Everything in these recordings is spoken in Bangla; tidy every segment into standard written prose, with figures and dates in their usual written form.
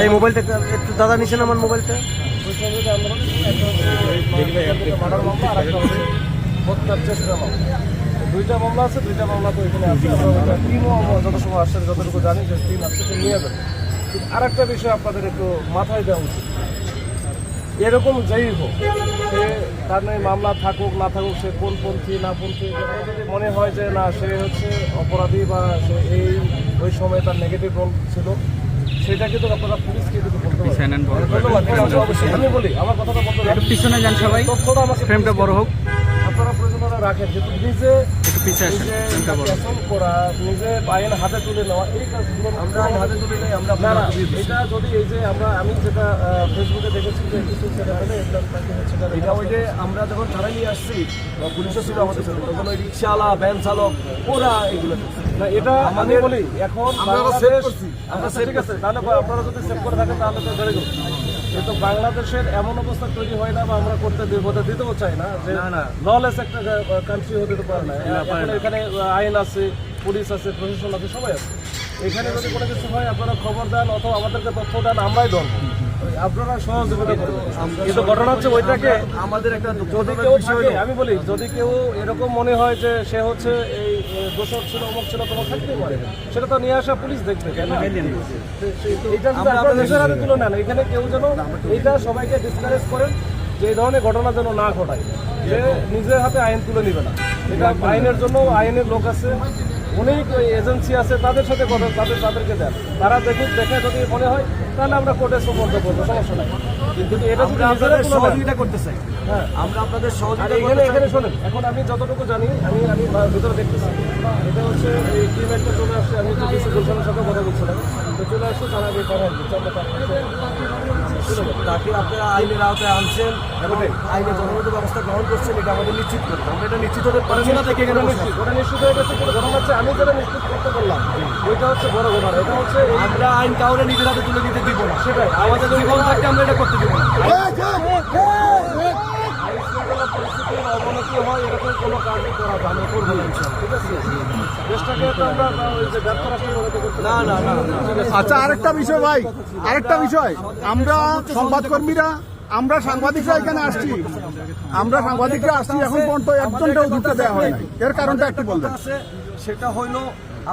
এই মোবাইলটা একটু দাদা নিছেন আমার মোবাইলটা। দুইটা মামলা আছে, দুইটা মামলা তো এখানে আছে। টিমও যত সময় আসছে, যতটুকু জানি যে টিম আসছে, নিয়ে যাবে। আর একটা বিষয় আপনাদের একটু মাথায় দেওয়া উচিত, এরকম যেই হোক, সে তার নয় মামলা থাকুক না থাকুক, সে কোন পন্থী না পন্থী, যদি মনে হয় যে না সে হচ্ছে অপরাধী বা সে ওই সময় তার নেগেটিভ রোল ছিল, সেটা কিন্তু আপনারা পুলিশকে কিন্তু বলতে পারেন। আমি বলি আমার কথাটা বলতে পিছনে যান সবাই, তথ্যটা আমাকে ফ্রেমটা বড় হোক, আপনারা প্রয়োজনরা রাখেন, যেহেতু নিজে করা, নিজে আইন হাতে তুলে নেওয়া, এই কাজগুলো আমরা আইন হাতে তুলে নেই। আমরা এটা যদি এই যে আমি যেটা ফেসবুকে দেখেছি যে কিছু সেটা হলে এটা ওই যে আমরা যখন থানায় নিয়ে আসছি, পুলিশও ছিল আমাদের সাথে, তখন ওই রিক্সাওয়ালা ভ্যান চালক ওরা এগুলো না, এটা আমি বলি এখন আমরা ঠিক আছে, তাহলে আপনারা যদি সেভ করে থাকেন তাহলে তো ধরে গেল। কিন্তু বাংলাদেশের এমন অবস্থা তৈরি হয় না বা আমরা করতে দিতেও চাই না যে ললেস একটা কান্ট্রি হতে তো পারে না। এখানে আইন আছে, পুলিশ আছে, প্রশাসন আছে, সবাই আছে। এখানে যদি কোনো কিছু হয় আপনারা খবর দেন অথবা আমাদেরকে তথ্য দেন, আমরাই ধরবো, আপনারা সহযোগিতা করবেন। কিন্তু ঘটনা হচ্ছে ওইটাকে আমাদের একটা যদি কেউ থাকে, আমি বলি যদি কেউ এরকম মনে হয় যে সে হচ্ছে এই দোষক ছিল, অমুক ছিল, তোমার থাকতেই পারে, সেটা তো নিয়ে আসা পুলিশ দেখবে। এইটা আপনারা নিজের হাতে তুলে নেন। এখানে কেউ যেন এইটা সবাইকে ডিসকারেজ করেন যে এই ধরনের ঘটনা যেন না ঘটায়, যে নিজের হাতে আইন তুলে নিবে না। এটা আইনের জন্য আইনের লোক আছে, অনেক এজেন্সি আছে, তাদের সাথে তাদেরকে দেন, তারা দেখে যদি মনে হয় তাহলে আমরা কোর্টে সুপর্দ করবো, সমস্যা নাই। কিন্তু এটা যদি সহযোগিতা করতে চাই, হ্যাঁ আমরা আপনাদের সহযোগিতা এখানে শোনেন। এখন আমি যতটুকু জানি, আমি ভিতরে দেখতেছি, এটা হচ্ছে এই ক্রিমেটটা চলে আসছে। আমি তো ডিসি গুলশানের সাথে কথা বলছিলাম, তো চলে আসছে, তারা তাকে আপনারা আইনের আওতায় আনছেন এবং আইনের যথাযথ ব্যবস্থা গ্রহণ করছেন, এটা আমাদের নিশ্চিত করতে। আমরা এটা নিশ্চিত হতে পারছি না, থেকে ওটা নিশ্চিত হয়ে গেছে। ঘটনা হচ্ছে আমি যেটা নিশ্চিত করতে বললাম, ওইটা হচ্ছে বড় ঘটনা। এটা হচ্ছে আমরা আইন কাউরে নিজের হাতে তুলে দিতে দিব না, সেটাই আমাদের জীবন থাকতে আমরা এটা করতে দিব না। পরিস্থিতির অবনতি হয় এরকম কোনো কাজই করা যাবে, করবো না, ঠিক আছে? দেশটাকে তো আমরা ওই যে ব্যর্থ রাষ্ট্র মনে করতে না। আচ্ছা, আরেকটা বিষয় ভাই, আরেকটা বিষয়, আমরা সংবাদকর্মীরা, আমরা সাংবাদিকরা এখানে আসছি, এখন পর্যন্ত একজনটাও ঢুকতে দেওয়া হয় না। এর কারণটা একটু বলবেন। সেটা হইল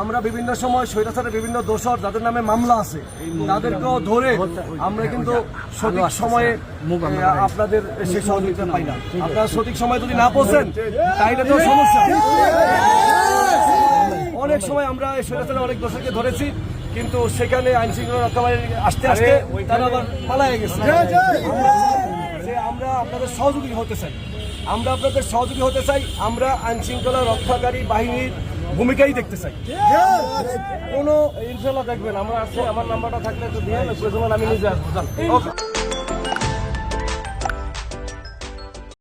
আমরা বিভিন্ন সময় স্বৈরাচারের বিভিন্ন দোষর যাদের নামে মামলা আছে তাদেরকেও ধরে আমরা কিন্তু সঠিক সময়ে আপনাদের সে সহযোগিতা পাই না। আপনারা সঠিক সময় যদি না পৌঁছেন তাইলে তো সমস্যা। অনেক সময় আমরা স্বৈরাচারের অনেক দোষরকে ধরেছি, কিন্তু সেখানে আইন শৃঙ্খলা রক্ষাকারী আসতে আসতে তারা আবার পালায়ে গেছে। আমরা আপনাদের সহযোগী হতে চাই, আমরা আইন শৃঙ্খলা রক্ষাকারী বাহিনীর ভূমিকাই দেখতে চাই। কোনো ইনশাল্লাহ দেখবেন আমরা আসছি, আমার নাম্বারটা থাকলে একটু দিয়ে আমি নিজে আসবো।